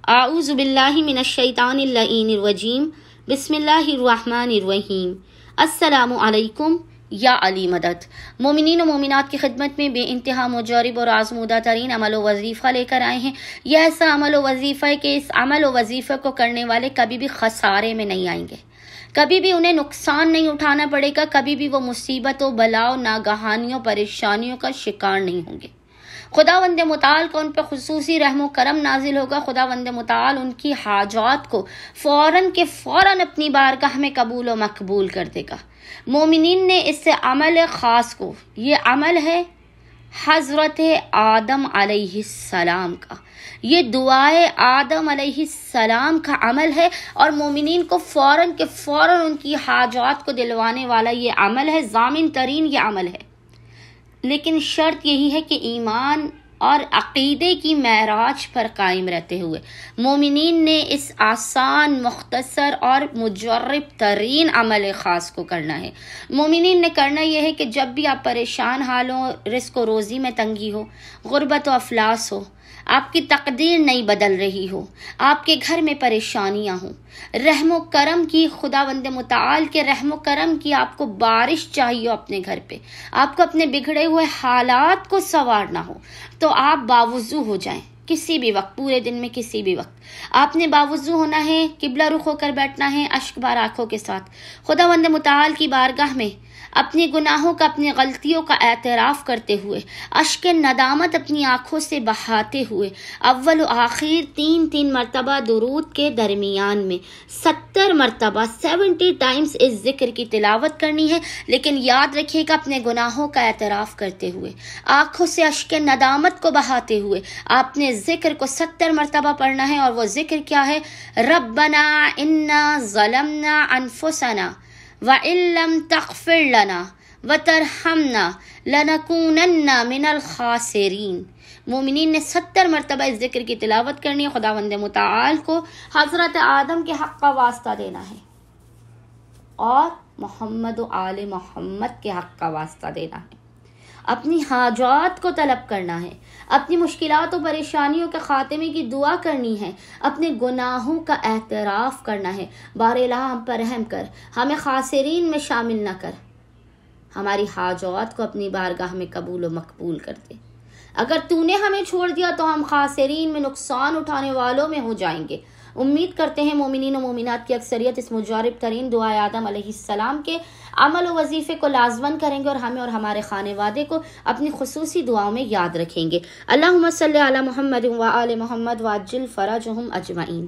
اعوذ باللہ من الشیطان اللعین الرجیم، بسم اللہ الرحمن الرحیم۔ السلام علیکم یا علی مدد۔ مومنین و مومنات کی خدمت میں بے انتہا مجرب اور آزمودہ ترین عمل و وظیفہ لے کر آئے ہیں۔ یہ ایسا عمل و وظیفہ ہے کہ اس عمل و وظیفے کو کرنے والے کبھی بھی خسارے میں نہیں آئیں گے، کبھی بھی انہیں نقصان نہیں اٹھانا پڑے گا، کبھی بھی وہ مصیبتوں، بلاؤں، ناگہانیوں، پریشانیوں کا شکار نہیں ہوں گے۔ خداوند متعال کو ان پہ خصوصی رحم و کرم نازل ہوگا۔ خداوند متعال ان کی حاجات کو فوراً اپنی بارگاہ میں قبول و مقبول کر دے گا۔ مومنین نے اس سے عمل خاص کو، یہ عمل ہے حضرت آدم علیہ السلام کا، یہ دعائے آدم علیہ السلام کا عمل ہے، اور مومنین کو فوراً ان کی حاجات کو دلوانے والا یہ عمل ہے، ضامن ترین یہ عمل ہے۔ لیکن شرط یہی ہے کہ ایمان اور عقیدے کی معراج پر قائم رہتے ہوئے مومنین نے اس آسان، مختصر اور مجرب ترین عمل خاص کو کرنا ہے۔ مومنین نے کرنا یہ ہے کہ جب بھی آپ پریشان حال ہو، رزق و روزی میں تنگی ہو، غربت و افلاس ہو، آپ کی تقدیر نہیں بدل رہی ہو، آپ کے گھر میں پریشانیاں ہوں، رحم و کرم کی، خداوند متعال کے رحم و کرم کی آپ کو بارش چاہیے اپنے گھر پہ، آپ کو اپنے بگڑے ہوئے حالات کو سنوارنا ہو، تو آپ باوضو ہو جائیں۔ کسی بھی وقت، پورے دن میں کسی بھی وقت آپ نے باوضو ہونا ہے، قبلہ رخ ہو کر بیٹھنا ہے، اشک بار آنکھوں کے ساتھ خداوند متعال کی بارگاہ میں اپنی گناہوں کا، اپنی غلطیوں کا اعتراف کرتے ہوئے، اشک ندامت اپنی آنکھوں سے بہاتے ہوئے، اول و آخر 3 مرتبہ درود کے درمیان میں 70 مرتبہ 70 ٹائمز اس ذکر کی تلاوت کرنی ہے۔ لیکن یاد رکھیے گا، اپنے گناہوں کا اعتراف کرتے ہوئے، آنکھوں سے اشک ندامت کو بہاتے ہوئے آپ نے ذکر کو 70 مرتبہ پڑھنا ہے۔ اور وہ ذکر کیا ہے؟ ربنا انا ظلمنا انفسنا وَإِن لَّمْ تَغْفِرْ لَنَا وَتَرْحَمْنَا لَنَكُونَنَّ مِنَ الْخَاسِرِينَ۔ مومنین نے 70 مرتبہ اس ذکر کی تلاوت کرنی ہے، خداوند متعال کو حضرت آدم کے حق کا واسطہ دینا ہے، اور محمد و آل محمد کے حق کا واسطہ دینا ہے، اپنی حاجات کو طلب کرنا ہے، اپنی مشکلات و پریشانیوں کے خاتمے کی دعا کرنی ہے، اپنے گناہوں کا اعتراف کرنا ہے۔ بار الہ ہم پر رحم کر، ہمیں خاسرین میں شامل نہ کر، ہماری حاجات کو اپنی بارگاہ میں قبول و مقبول کر دے۔ اگر تو نے ہمیں چھوڑ دیا تو ہم خاسرین میں، نقصان اٹھانے والوں میں ہو جائیں گے۔ امید کرتے ہیں مومنین و مومنات کی اکثریت اس مجرب ترین دعائے آدم علیہ السلام کے عمل و وظیفے کو لازماً کریں گے، اور ہمیں اور ہمارے خانوادے کو اپنی خصوصی دعاؤں میں یاد رکھیں گے۔ اللہم صلی علی محمد و آل محمد وعجل فرجہم اجمعین۔